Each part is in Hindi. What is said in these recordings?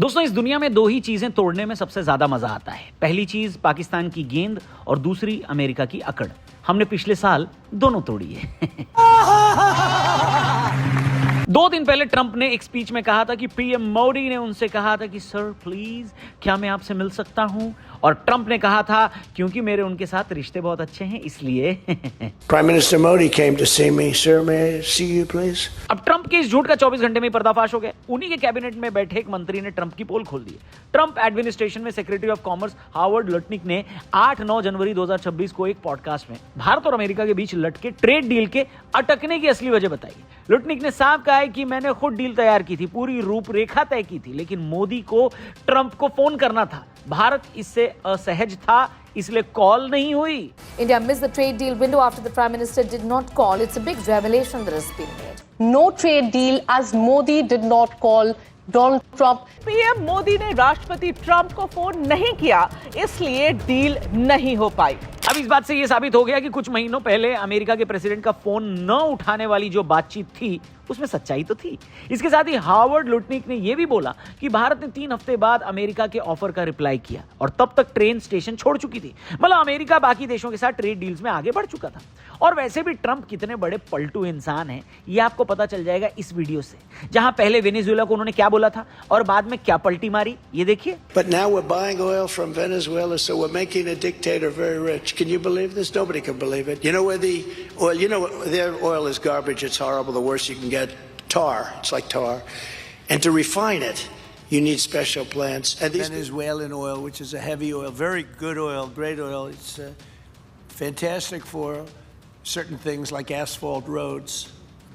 दोस्तों, इस दुनिया में दो ही चीजें तोड़ने में सबसे ज्यादा मजा आता है। पहली चीज पाकिस्तान की गेंद और दूसरी अमेरिका की अकड़। हमने पिछले साल दोनों तोड़ी है। 2 दिन पहले ट्रंप ने एक स्पीच में कहा था कि पीएम मोदी ने उनसे कहा था कि सर प्लीज क्या मैं आपसे मिल सकता हूं, और ट्रंप ने कहा था क्योंकि मेरे उनके साथ रिश्ते बहुत अच्छे हैं इसलिए। Prime Minister Modi came to see me. Sir, may I see you, please? अब ट्रंप के इस झूठ का 24 घंटे में पर्दाफाश हो गया। उन्हीं के कैबिनेट में बैठे एक मंत्री ने ट्रंप की पोल खोल दी। ट्रंप एडमिनिस्ट्रेशन में secretary of commerce Harvard Lutnick ने 8-9 जनवरी 2026 को एक पॉडकास्ट में भारत और अमेरिका के बीच लटके ट्रेड डील के अटकने की असली वजह बताई। लुटनिक ने साफ कहा है कि मैंने खुद डील तैयार की थी, पूरी रूपरेखा तय की थी, लेकिन मोदी को ट्रंप को फोन करना था। भारत इससे असहज था, इसलिए कॉल नहीं हुई। India missed the trade deal window after the Prime Minister did not call. It's a big revelation that has been made. No trade deal as Modi did not call Donald Trump. PM Modi ने राष्ट्रपति ट्रंप को फोन नहीं किया, इसलिए डील नहीं हो पाई। अब इस बात से यह साबित हो गया कि कुछ महीनों पहले अमेरिका के प्रेसिडेंट का फोन न उठाने वाली जो बातचीत थी उसमें सच्चाई तो थी। इसके साथ ही हार्वर्ड लुटनिक ने यह भी बोला कि भारत ने 3 हफ्ते बाद अमेरिका के ऑफर का रिप्लाई किया और तब तक ट्रेन स्टेशन छोड़ चुकी थी। मतलब अमेरिका बाकी देशों के साथ ट्रेड डील्स में आगे बढ़ चुका था। और वैसे भी ट्रंप कितने बड़े पलटू इंसान हैं यह आपको पता चल जाएगा इस वीडियो से, जहां पहले वेनेजुएला को उन्होंने क्या बोला था और बाद में क्या पलटी मारी, ये देखिए। But now we're buying oil from Venezuela, so we're making a dictator very rich. Can you believe this? Nobody can believe it. You know where the oil, their oil is garbage. It's horrible. The worst you can get. Tar. It's like tar. And to refine it, you need special plants. And these Venezuelan oil, which is a heavy oil, very good oil, great oil. It's fantastic for certain things like asphalt roads.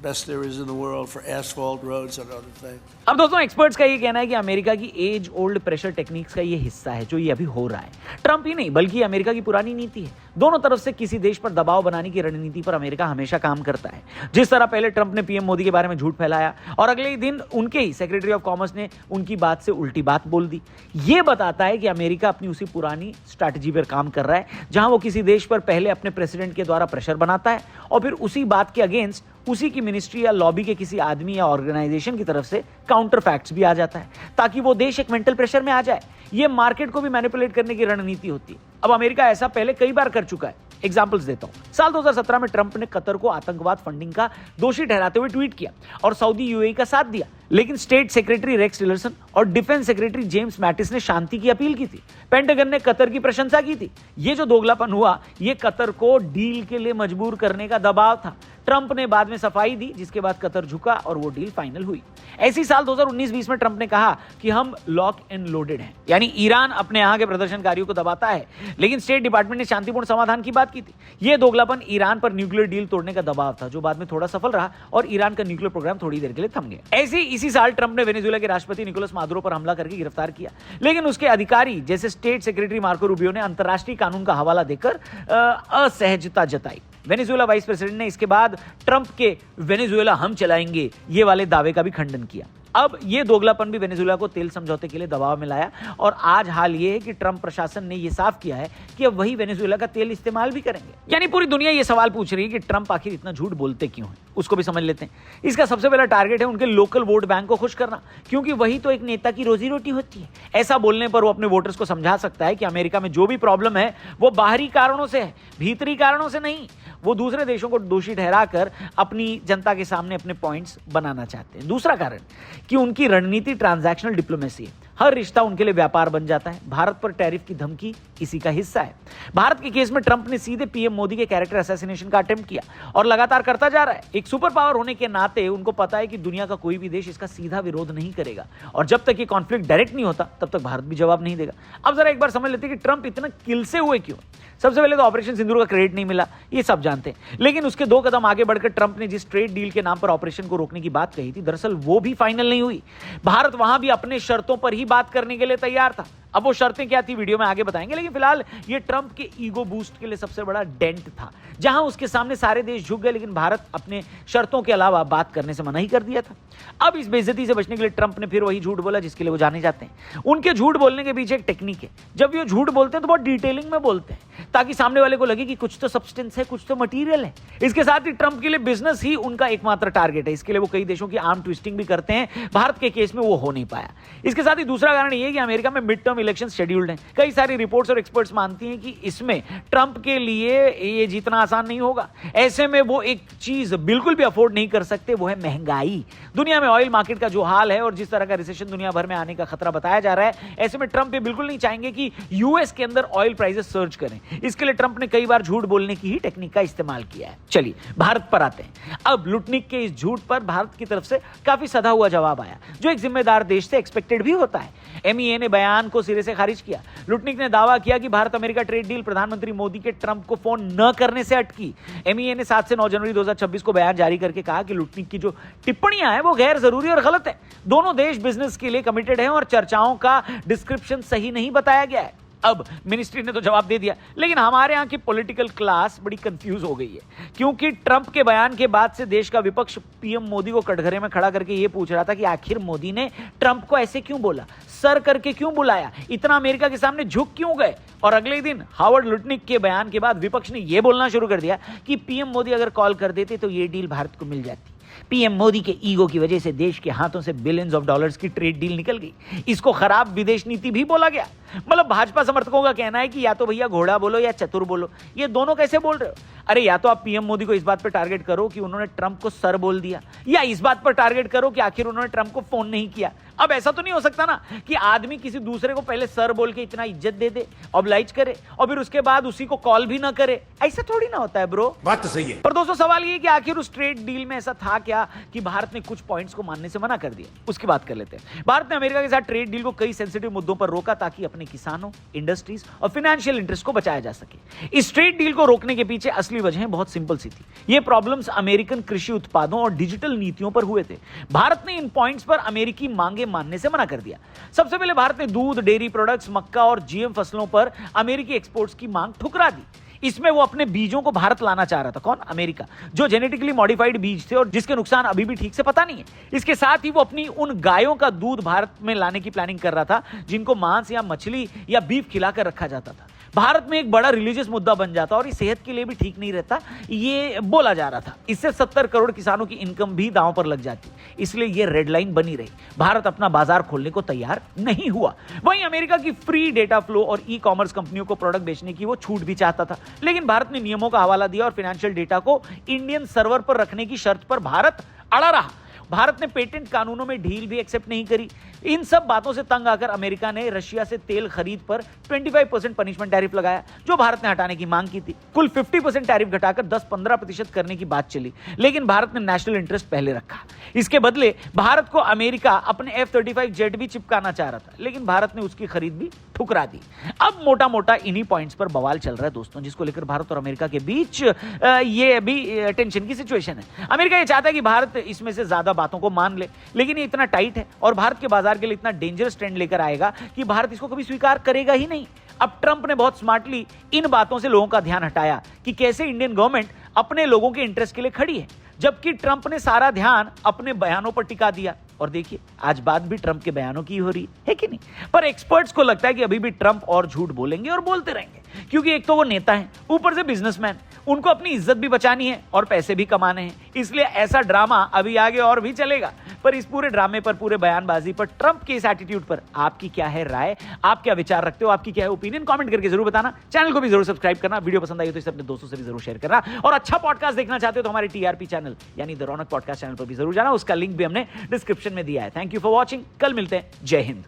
Best there is in the world for asphalt roads and other things. अब दोस्तों, एक्सपर्ट्स का ये कहना है कि अमेरिका की एज ओल्ड प्रेशर टेक्निक्स का ये हिस्सा है जो ये अभी हो रहा है। ट्रंप ही नहीं बल्कि अमेरिका की पुरानी नीति है। दोनों तरफ से किसी देश पर दबाव बनाने की रणनीति पर अमेरिका हमेशा काम करता है। जिस तरह पहले ट्रंप ने पीएम मोदी के बारे में झूठ फैलाया और अगले ही दिन उनके ही सेक्रेटरी ऑफ कॉमर्स ने उनकी बात से उल्टी बात बोल दी। ये बताता है कि अमेरिका अपनी उसी पुरानी स्ट्रैटेजी पर काम कर रहा है, जहां वो किसी देश पर पहले अपने प्रेसिडेंट के द्वारा प्रेशर बनाता है और फिर उसी बात के अगेंस्ट उसी की मिनिस्ट्री या लॉबी के किसी आदमी या ऑर्गेनाइजेशन की तरफ से काउंटर फैक्ट्स भी आ जाता है ताकि वो देश एक मेंटल प्रेशर में आ जाए। ये मार्केट को भी मैनिपुलेट करने की रणनीति होती है। अब अमेरिका ऐसा पहले कई बार कर चुका है। एग्जाम्पल्स देता हूं। साल 2017 में ट्रंप ने कतर को आतंकवाद फंडिंग का दोषी ठहराते हुए ट्वीट किया और सऊदी यूएई का साथ दिया, लेकिन स्टेट सेक्रेटरी रेक्स टिलरसन और डिफेंस सेक्रेटरी जेम्स मैटिस ने शांति की अपील की थी। पेंटागन ने कतर की प्रशंसा की थी। ये जो दोगलापन हुआ ये कतर को डील के लिए मजबूर करने का दबाव था। ट्रंप ने बाद में सफाई दी, जिसके बाद कतर झुका और वो डील फाइनल हुई। ऐसी साल 2019-20 में ट्रंप ने कहा कि हम लॉक एंड लोडेड हैं, यानी ईरान अपने यहां के प्रदर्शनकारियों को दबाता है, लेकिन स्टेट डिपार्टमेंट ने शांतिपूर्ण समाधान की बात की थी। यह दोगलापन ईरान पर न्यूक्लियर डील तोड़ने का दबाव था, जो बाद में थोड़ा सफल रहा और ईरान का न्यूक्लियर प्रोग्राम थोड़ी देर के लिए थम गया। ऐसे इसी साल ट्रंप ने वेनेजुएला के राष्ट्रपति निकोलस मादुरो पर हमला करके गिरफ्तार किया, लेकिन उसके अधिकारी जैसे स्टेट सेक्रेटरी मार्को रूबियो ने अंतर्राष्ट्रीय कानून का हवाला देकर असहजता जताई। वेनेजुएला वाइस प्रेसिडेंट ने इसके बाद ट्रंप के वेनेजुएला हम चलाएंगे ये वाले दावे का भी खंडन किया। अब ये दोगलापन भी वेनेजुएला को तेल समझौते के लिए दबाव में लाया और आज हाल ये है कि ट्रंप प्रशासन ने ये साफ किया है कि अब वही वेनेजुएला का तेल इस्तेमाल भी करेंगे। यानी पूरी दुनिया ये सवाल पूछ रही है कि ट्रंप आखिर इतना झूठ बोलते क्यों हैं। उसको भी समझ लेते हैं। इसका सबसे पहला टारगेट है उनके लोकल वोट बैंक को खुश करना, क्योंकि वही तो एक नेता की रोजी रोटी होती है। ऐसा बोलने पर वो अपने वोटर्स को समझा सकता है कि अमेरिका में जो भी प्रॉब्लम है वो बाहरी कारणों से है, भीतरी कारणों से नहीं। वो दूसरे देशों को दोषी ठहराकर अपनी जनता के सामने अपने पॉइंट्स बनाना चाहते हैं। दूसरा कारण कि उनकी रणनीति ट्रांजैक्शनल डिप्लोमेसी है। हर रिश्ता उनके लिए व्यापार बन जाता है। भारत पर टैरिफ की धमकी इसी का हिस्सा है। भारत के केस में ट्रंप ने सीधे पीएम मोदी के कैरेक्टर असैसिनेशन का अटेम्प्ट किया और लगातार करता जा रहा है। एक सुपर पावर होने के नाते उनको पता है कि दुनिया का कोई भी देश इसका सीधा विरोध नहीं करेगा और जब तक ये कॉन्फ्लिक्ट डायरेक्ट नहीं होता तब तक भारत भी जवाब नहीं देगा। अब जरा एक बार समझ लेते हैं कि ट्रंप इतना किल से हुए क्यों। सबसे पहले तो ऑपरेशन सिंदूर का क्रेडिट नहीं मिला, ये सब जानते हैं, लेकिन उसके 2 कदम आगे बढ़कर ट्रंप ने जिस ट्रेड डील के नाम पर ऑपरेशन को रोकने की बात कही थी, दरअसल वो भी फाइनल नहीं हुई। भारत वहां भी अपने शर्तों पर ही बात करने के लिए तैयार था। अब वो शर्तें क्या थी वीडियो में आगे बताएंगे, लेकिन फिलहाल ये ट्रंप के ईगो बूस्ट के लिए सबसे बड़ा डेंट था, जहां उसके सामने सारे देश झुक गए, लेकिन भारत अपने शर्तों के अलावा बात करने से मना ही कर दिया था। अब इस बेइज्जती से बचने के लिए ट्रंप ने फिर वही झूठ बोला जिसके लिए वो जाने जाते हैं। उनके झूठ बोलने के पीछे एक टेक्निक है। जब वो झूठ बोलते हैं तो बहुत डिटेलिंग में बोलते हैं ताकि सामने वाले को लगे कि कुछ तो सब्सटेंस है, कुछ तो मटेरियल है। इसके साथ ही ट्रंप के लिए बिजनेस ही उनका एकमात्र टारगेट है। इसके लिए वो कई देशों की आर्म ट्विस्टिंग भी करते हैं। भारत के केस में वो हो नहीं पाया। इसके साथ ही दूसरा कारण ये है कि अमेरिका में मिड टर्म इलेक्शन शेड्यूल्ड हैं। कई सारी रिपोर्ट्स और एक्सपर्ट्स मानती हैं कि इसमें ट्रंप के लिए ये जीतना आसान नहीं होगा। ऐसे में वो एक चीज बिल्कुल भी अफोर्ड नहीं कर सकते, वो है महंगाई। दुनिया में ऑयल मार्केट का जो हाल है और जिस तरह का रिसेशन दुनिया भर में आने का खतरा बताया जा रहा है, ऐसे में ट्रंप ये बिल्कुल नहीं चाहेंगे कि यूएस के अंदर ऑयल प्राइसेस सर्ज करें। इसके लिए ट्रंप ने कई बार झूठ बोलने की ही टेक्निक का इस्तेमाल किया है। चलिए भारत पर आते हैं। अब लुटनिक के इस झूठ पर भारत की तरफ से काफी सधा हुआ जवाब आया, जो एक जिम्मेदार देश से एक्सपेक्टेड भी होता है। एमईए ने बयान को सिरे से खारिज किया। लुटनिक ने दावा किया कि भारत अमेरिका ट्रेड डील प्रधानमंत्री मोदी के ट्रंप को फोन न करने से अटकी। एमईए ने 7 से 9 जनवरी 2026 को बयान जारी करके कहा कि लुटनिक की जो टिप्पणियां हैं वो गैर जरूरी और गलत है। दोनों देश बिजनेस के लिए कमिटेड हैं और चर्चाओं का डिस्क्रिप्शन सही नहीं बताया गया है। अब मिनिस्ट्री ने तो जवाब दे दिया, लेकिन हमारे यहां की पॉलिटिकल क्लास बड़ी कंफ्यूज हो गई है, क्योंकि ट्रंप के बयान के बाद से देश का विपक्ष पीएम मोदी को कटघरे में खड़ा करके यह पूछ रहा था कि आखिर मोदी ने ट्रंप को ऐसे क्यों बोला, सर करके क्यों बुलाया, इतना अमेरिका के सामने झुक क्यों गए। और अगले दिन हावर्ड लुटनिक के बयान के बाद विपक्ष ने यह बोलना शुरू कर दिया कि पीएम मोदी अगर कॉल कर देते तो यह डील भारत को मिल जाती। पीएम मोदी के ईगो की वजह से देश के हाथों से बिलियंस ऑफ डॉलर्स की ट्रेड डील निकल गई। इसको खराब विदेश नीति भी बोला गया। मतलब भाजपा समर्थकों का कहना है कि या तो भैया घोड़ा बोलो या चतुर बोलो, ये दोनों कैसे बोल रहे हो। अरे या तो आप पीएम मोदी को इस बात पर टारगेट करो कि उन्होंने ट्रंप को सर बोल दिया, या इस बात पर टारगेट करो कि आखिर उन्होंने ट्रंप को फोन नहीं किया। अब ऐसा तो नहीं हो सकता ना कि आदमी किसी दूसरे को पहले सर बोल के इतना इज्जत दे दे, ऑब्लाइज करे और फिर उसके बाद उसी को कॉल भी ना करे। ऐसा थोड़ी ना होता है ब्रो। बात तो सही है। पर दोस्तों सवाल ये कि आखिर उस ट्रेड डील में ऐसा था क्या कि भारत ने कुछ पॉइंट्स को मानने से मना कर दिया। उसकी बात कर लेते हैं। भारत ने अमेरिका के साथ ट्रेड डील को कई सेंसिटिव मुद्दों पर रोका ताकि अपने किसानों, इंडस्ट्रीज और फाइनेंशियल इंटरेस्ट को बचाया जा सके। इस ट्रेड डील को रोकने के पीछे असली वजह बहुत सिंपल सी थी। ये प्रॉब्लम्स अमेरिकन कृषि उत्पादों और डिजिटल नीतियों पर हुए थे। भारत ने इन पॉइंट्स पर अमेरिकी मांगे मानने से मना कर दिया। सबसे पहले भारत ने दूध, डेयरी प्रोडक्ट्स, मक्का और जीएम फसलों पर अमेरिकी एक्सपोर्ट्स की मांग ठुकरा दी। इसमें वो अपने बीजों को भारत लाना चाह रहा था। कौन? अमेरिका, जो जेनेटिकली मॉडिफाइड बीज थे और जिसके नुकसान अभी भी ठीक से पता नहीं है। इसके साथ ही वो अपनी उन गायों का दूध भारत में लाने की प्लानिंग कर रहा था जिनको मांस या मछली या बीफ खिलाकर रखा जाता था। भारत में एक बड़ा रिलीजियस मुद्दा बन जाता और ये सेहत के लिए भी ठीक नहीं रहता, ये बोला जा रहा था। इससे 70 करोड़ किसानों की इनकम भी दांव पर लग जाती, इसलिए ये रेड लाइन बनी रही। भारत अपना बाजार खोलने को तैयार नहीं हुआ। वहीं अमेरिका की फ्री डेटा फ्लो और ई कॉमर्स कंपनियों को प्रोडक्ट बेचने की वो छूट भी चाहता था, लेकिन भारत ने नियमों का हवाला दिया और फाइनेंशियल डेटा को इंडियन सर्वर पर रखने की शर्त पर भारत अड़ा रहा। भारत ने पेटेंट कानूनों में ढील भी एक्सेप्ट नहीं करी। इन सब बातों से तंग आकर अमेरिका ने रशिया से तेल खरीद पर 25% पनिशमेंट टैरिफ लगाया, जो भारत ने हटाने की मांग की थी। कुल 50% टैरिफ घटाकर 10-15% करने की बात चली, लेकिन भारत ने नेशनल इंटरेस्ट पहले रखा। इसके बदले भारत को अमेरिका अपने F-35 जेट भी चिपकाना चाह रहा था, लेकिन भारत ने उसकी खरीद भी ठुकरा दी। अब मोटा मोटा इन्हीं पॉइंट्स पर बवाल चल रहा है दोस्तों, जिसको लेकर भारत और अमेरिका के बीच ये अभी टेंशन की सिचुएशन है। अमेरिका ये चाहता है कि भारत इसमें से ज्यादा बातों को मान ले, लेकिन ये इतना टाइट है और भारत के बाजार के लिए इतना डेंजरस ट्रेंड लेकर आएगा कि भारत इसको कभी स्वीकार करेगा ही नहीं। अब ट्रंप ने बहुत स्मार्टली इन बातों से लोगों का ध्यान हटाया कि कैसे इंडियन गवर्नमेंट अपने लोगों के इंटरेस्ट के लिए खड़ी है, जबकि ट्रंप ने सारा ध्यान अपने बयानों पर टिका दिया। और देखिए आज बात भी ट्रंप के बयानों की हो रही है कि नहीं। पर एक्सपर्ट्स को लगता है कि अभी भी ट्रंप और झूठ बोलेंगे और बोलते रहेंगे, क्योंकि एक तो वो नेता हैं, ऊपर से बिजनेसमैन, उनको अपनी इज्जत भी बचानी है और पैसे भी कमाने हैं। इसलिए ऐसा ड्रामा अभी आगे और भी चलेगा। पर इस पूरे ड्रामे पर, पूरे बयानबाजी पर, ट्रंप के इस एटीट्यूड पर आपकी क्या है राय? आप क्या विचार रखते हो? आपकी क्या है ओपिनियन? कमेंट करके जरूर बताना। चैनल को भी जरूर सब्सक्राइब करना। वीडियो पसंद आई तो इसे अपने दोस्तों से भी जरूर शेयर करना। और अच्छा पॉडकास्ट देखना चाहते हो तो हमारे टीआरपी चैनल यानी द रौनक पॉडकास्ट चैनल पर भी जरूर जाना। उसका लिंक भी हमने डिस्क्रिप्शन में दिया है। Thank you for watching. कल मिलते हैं। जय हिंद।